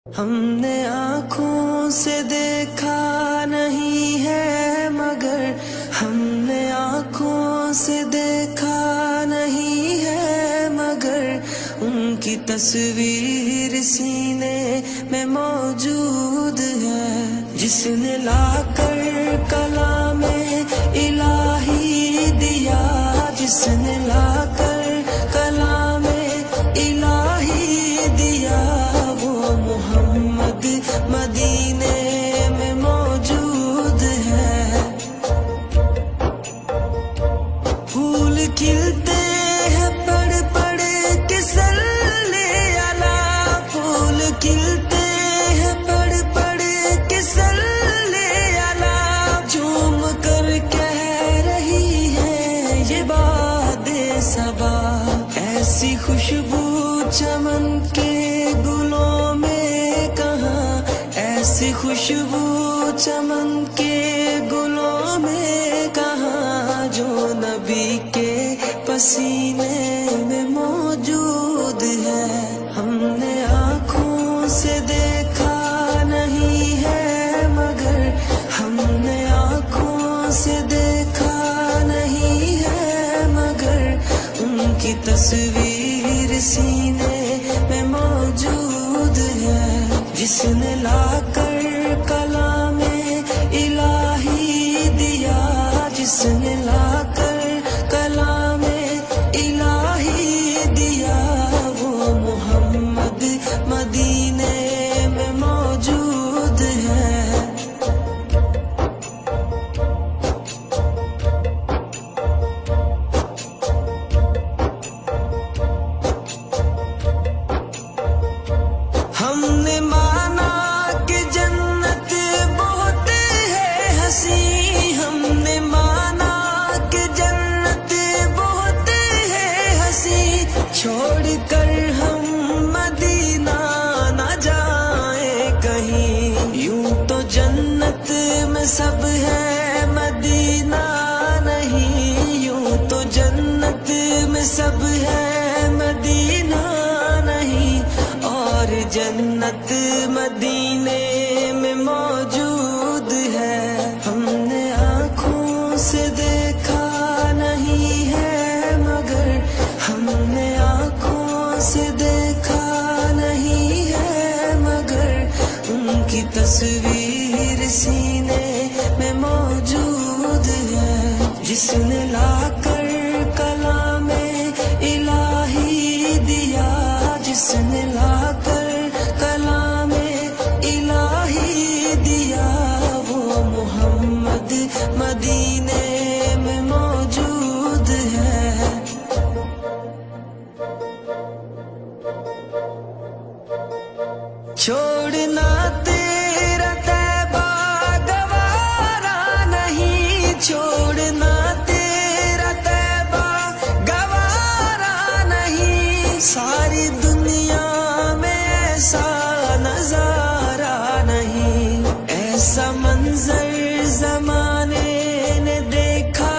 ہم نے آنکھوں سے دیکھا نہیں ہے مگر ہم نے آنکھوں سے دیکھا نہیں ہے مگر ان کی تصویر سینے میں موجود ہے، جس نے لا کر کلام الہی دیا، جس نے لا کر کلام الہی دیا، وہ محمد مدینے میں موجود ہے۔ پھول کھلتے ہیں پڑھ پڑھ کے صلی علی، پھول کھلتے ہیں پڑھ پڑھ کے صلی علی، جھوم کر کہہ رہی ہے یہ باد صبا، ایسی خوشبو چمن کے گلوں میں کہاں، ایسی خوشبو چمن کے گلوں میں کہاں، جو نبی کے پسینے میں موجود ہے۔ ہم نے آنکھوں سے دیکھا نہیں ہے مگر ہم نے آنکھوں سے دیکھا نہیں ہے مگر ان کی تصویر سینے میں موجود ہے، جس نے لا کر کلام الہی دیا، جس نے لا کر کلام الہی دیا، وہ محمد مدینے میں موجود ہے۔ ہم نے مانا کہ جنت بہت ہے حسین، ہم نے مانا کہ جنت بہت ہے حسین، چھوڑ کر ہم مدینہ نہ جائیں کہیں، یوں تو جنت میں سب ہے مدینہ نہیں، یوں تو جنت میں سب ہے مدینہ نہیں، اور جنت مدینے میں موجود ہے۔ ہم نے آنکھوں سے دیکھا نہیں ہے مگر ہم نے آنکھوں سے دیکھا نہیں ہے مگر ان کی تصویر سینے میں موجود ہے، جس نے لا کر کلام الہی دیا، جس نے لا کر کلام الہی دیا، وہ محمد مدینے میں موجود ہے۔ چھوڑنا تیرا طیبہ گوارا نہیں، چھوڑنا تیرا طیبہ گوارا نہیں، ساری دنیا میں ایسا نظارہ نہیں، ایسا منظر زمانے نے دیکھا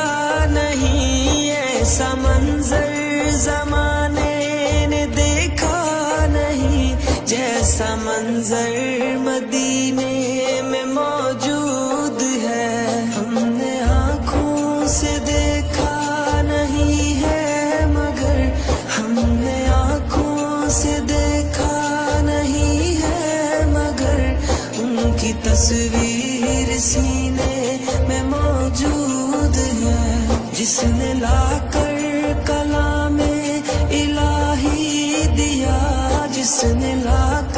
نہیں، ایسا منظر زمانے نے دیکھا نہیں، جیسا منظر مدینے میں موجود ہے۔ ہم نے آنکھوں سے دیکھا نہیں ہے مگر ہم نے آنکھوں سے دیکھا نہیں ہے مگر ان کی تصویر سینے میں موجود ہے، جس نے لا کر کلام الہی دیا، جس نے لا کر